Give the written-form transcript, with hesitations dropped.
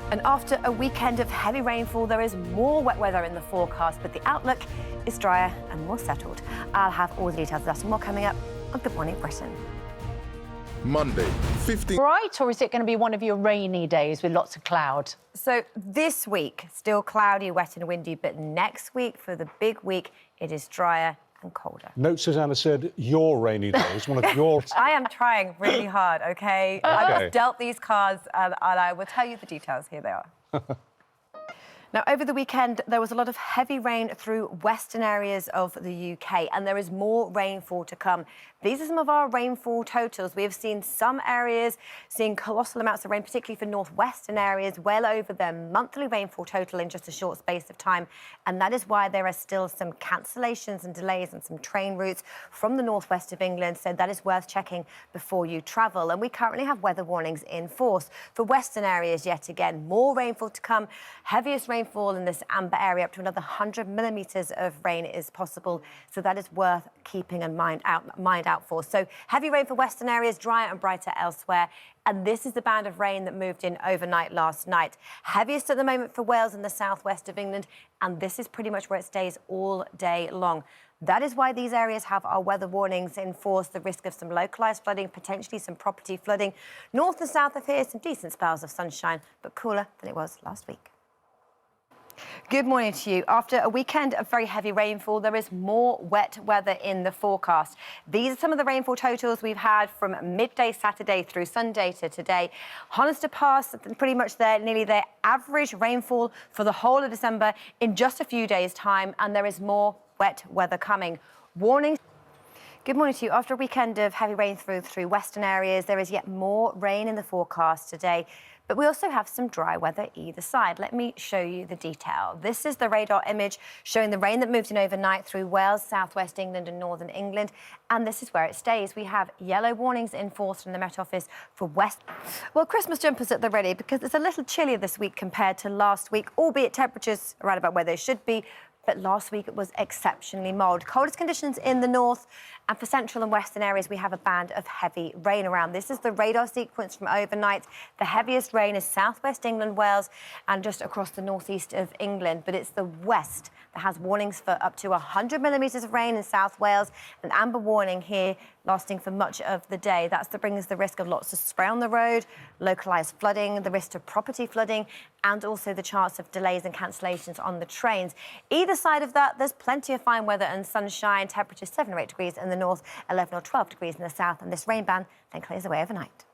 And after a weekend of heavy rainfall, there is more wet weather in the forecast, but the outlook is drier and more settled. I'll have all the details of that and more coming up on Good Morning Britain. Monday, 15. Right, or is it going to be one of your rainy days with lots of cloud? So this week, still cloudy, wet and windy, but next week, for the big week, it is drier and colder. Note Susanna said your rainy days, one of your... I am trying really hard, OK? I've just dealt these cards and I will tell you the details. Here they are. Now, over the weekend, there was a lot of heavy rain through western areas of the UK, and there is more rainfall to come. These are some of our rainfall totals. We have seen some areas seeing colossal amounts of rain, particularly for northwestern areas, well over their monthly rainfall total in just a short space of time. And that is why there are still some cancellations and delays on some train routes from the northwest of England. So that is worth checking before you travel. And we currently have weather warnings in force for western areas yet again. More rainfall to come. Heaviest rainfall in this amber area, up to another 100 millimetres of rain is possible. So that is worth keeping in mind out for. So heavy rain for western areas, drier and brighter elsewhere. And this is the band of rain that moved in overnight last night. Heaviest at the moment for Wales and the southwest of England. And this is pretty much where it stays all day long. That is why these areas have our weather warnings in force, the risk of some localised flooding, potentially some property flooding. North and south of here, some decent spells of sunshine, but cooler than it was last week. Good morning to you. After a weekend of very heavy rainfall, there is more wet weather in the forecast. These are some of the rainfall totals we've had from midday Saturday through Sunday to today. Honister Pass, pretty much nearly their average rainfall for the whole of December in just a few days' time, and there is more wet weather coming. Warnings. Good morning to you. After a weekend of heavy rain through western areas, there is yet more rain in the forecast today. But we also have some dry weather either side. Let me show you the detail. This is the radar image showing the rain that moved in overnight through Wales, southwest England and northern England. And this is where it stays. We have yellow warnings in force from the Met Office for west. Well, Christmas jumpers at the ready because it's a little chillier this week compared to last week, albeit temperatures are right about where they should be. But last week it was exceptionally mild. Coldest conditions in the north, and for central and western areas we have a band of heavy rain around. This is the radar sequence from overnight. The heaviest rain is southwest England, Wales, and just across the northeast of England. But it's the west that has warnings for up to 100 millimetres of rain in South Wales, an amber warning here lasting for much of the day. That brings the risk of lots of spray on the road, localised flooding, the risk of property flooding, and also the chance of delays and cancellations on the trains. Either side of that, there's plenty of fine weather and sunshine, temperatures 7 or 8 degrees in the north, 11 or 12 degrees in the south, and this rain band then clears away overnight.